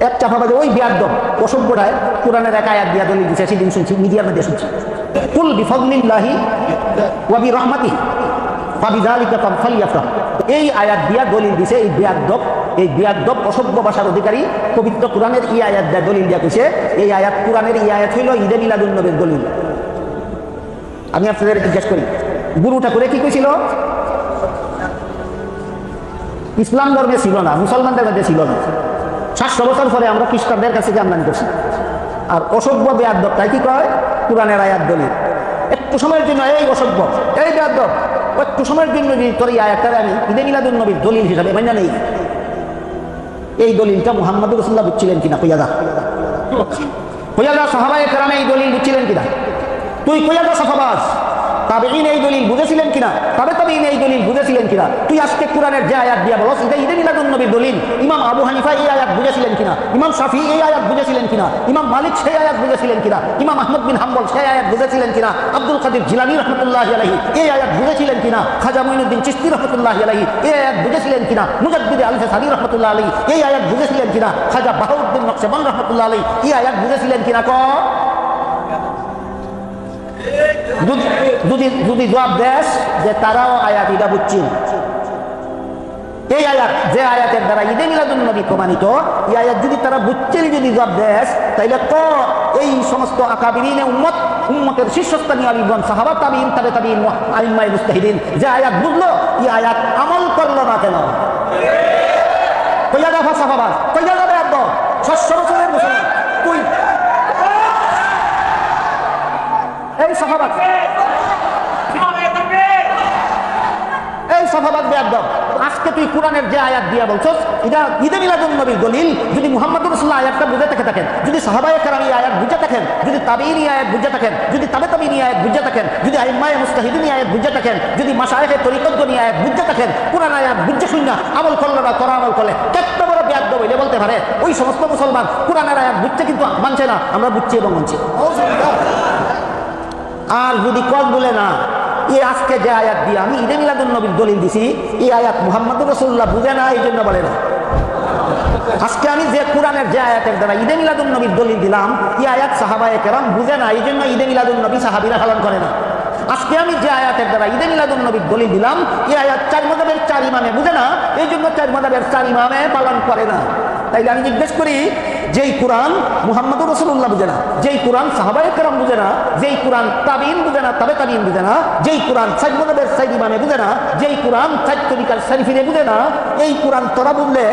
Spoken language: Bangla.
এক চাপাবাজে ওই বিয়াদব অসভ্যটায় কোরআনের এক আয়াত দিয়া দলিল দিছে, সেদিন শুনছি, মিডিয়ার মধ্যে শুনছি। কুল বিফদলিল্লাহি ওয়া বিরহমাতিহি ফাবিযালিকা ফালইফরাহ। এই আয়াত দিয়া দলিল দিছে এই বিয়াদব অসভ্য ভাষার অধিকারী পবিত্র কোরআনের এই আয়াত দিয়া দলিল দিয়া কইছে, এই আয়াত কোরআনের এই আয়াত হইল ঈদে মিলাদুন নবীর দলিল। আমি আপনাদের জিজ্ঞেস করি, গুরু ঠাকুরে কি কইছিল? ইসলাম ধর্মে ছিল না, মুসলমানদের মধ্যে ছিল না। 700 বছর পরে আমরা খ্রিস্টানদের কাছে আমদানি করছি। আর অসভ্য বেয়াদব তাই কি কয়? কোরআনের আয়াত দলিল। একটু সময়ের জন্য এই অসভ্য, এই বেয়াদব, একটু সময়ের জন্য যদি তোর এই আয়াতটারে আমি ঈদে মিলাদুন নবীর দলিল হিসাবে মাইনা নেই, এই দলিলটা মুহাম্মদ রাসূলুল্লাহ বুঝছিলেন কিনা? কইয়াদা সাহাবায়ে কেরাম এই দলিল বুঝছিলেন কিনা? তুই কইয়াদা সাহাবাজ তাবেঈন এই দলিল বুঝেছিলেন কিনা? তাবেঈন এই দলিল বুঝেছিলেন কিনা? তুই আজকে কোরআনের যে আয়াত দিয়া বলছ এটা ঈদে মিলাদুন নবীর দলিল, ইমাম আবু হানিফা এই আয়াত বুঝেছিলেন কিনা? ইমাম শাফিঈ এই আয়াত বুঝেছিলেন কিনা? ইমাম মালিক সেই আয়াত বুঝেছিলেন কিনা? ইমাম আহমদ বিন হাম্বল সেই আয়াত বুঝেছিলেন কিনা? আব্দুল কাদের জিলানী রাহমাতুল্লাহি আলাইহি এই আয়াত বুঝেছিলেন কিনা? খাজা মুঈনুদ্দিন চিশতি রাহমাতুল্লাহি আলাইহি এই আয়াত বুঝেছিলেন কিনা? মুজাদ্দিদ আল-ফাসানি রাহমাতুল্লাহি আলাইহি এই আয়াত বুঝেছিলেন কিনা? খাজা বাহাউদ্দিন নকশবন্দ রাহমাতুল্লাহি আলাইহি এই আয়াত বুঝেছিলেন কিনা? যদি জবাব দেশ যে তারাও আয়াত এটা বুঝছেন, এই আয়াত যে আয়াতের দ্বারা ঈদে মিলাদুন নবী প্রমাণিত, এই আয়াত যদি তারা বুঝছেন, যদি জবাব দেশ, তাইলে তো এই সমস্ত আকাবিরিনে উম্মতের শীর্ষস্থানীয় আলিমগণ, সাহাবা, তাবিঈন, তাবেঈন, আইম্মায়ে মুজতাহিদিন যে আয়াত বুঝলো, এই আয়াত আমল করলো না কেন? কইয়া দফা সাহাবাজ, কইয়া যাবে একদম 600 বছরের মুসলমান, তুই এই সাহাবাজ, এই সাহাবাজ বেয়াদব, আজকে তুই কোরআনের যে আয়াত দিয়া বলছস এটা ঈদে মিলাদুন নবীর দলিল, যদি মুহাম্মদ রাসূলুল্লাহ আয়াতটা বুঝে থাকেন, যদি সাহাবায়ে কেরাম এই আয়াত বুঝে থাকেন, যদি তাবেঈন এই আয়াত বুঝে থাকেন, যদি তাবেঈন এই আয়াত বুঝে থাকেন, যদি আইম্মায়ে মুজতাহিদিন এই আয়াত বুঝে থাকেন, যদি মাশায়েখে তরিকতগণ এই আয়াত বুঝে থাকেন, কোরআন আয়াত বুঝে শুননা আমল করলো না, তোরা আমল করলে কত বড় বেয়াদব হইলে বলতে পারে ওই সমস্ত মুসলমান কোরআনের আয়াত বুঝছে কিন্তু মানছে না, আমরা বুঝছি এবং মানছি। আর যদি কল বলে না, এই আজকে যে আয়াত দিয়ে আমি ঈদে মিলাদুন নবীর দলিল দিছি, এই আয়াত মুহাম্মদ রাসূলুল্লাহ বুঝে না, এই জন্য বলে না। আজকে আমি যে কোরআনের যে আয়াতের দ্বারা ঈদে মিলাদুন নবীর দলিল দিলাম, এই আয়াত সাহাবায়ে কেরাম বুঝে না, এই জন্য ঈদে মিলাদুন নবী সাহাবীরা পালন করে না। আজকে আমি যে আয়াতের দ্বারা ঈদে মিলাদুন নবীর দলিল দিলাম, এই আয়াত 4 মাযহাবের 4 ইমামে বুঝে না, এই জন্য 4 মাযহাবের 4 ইমামে পালন করে না। তাইলে আমি জিজ্ঞেস করি, যেই কোরআন মুহাম্মদ রাসূলুল্লাহ বুঝে না, যেই কোরআন সাহাবায়ে কেরাম বুঝে না, যেই কোরআন তাবেঈন বুঝে না, তাবেঈন বুঝে না, যেই কোরআন 4 মাযহাবের 4 ইমামে বুঝে না, যেই কোরআন 4 তরিকার শরীফিনে বুঝে না, এই কোরআন তোরা বুঝলে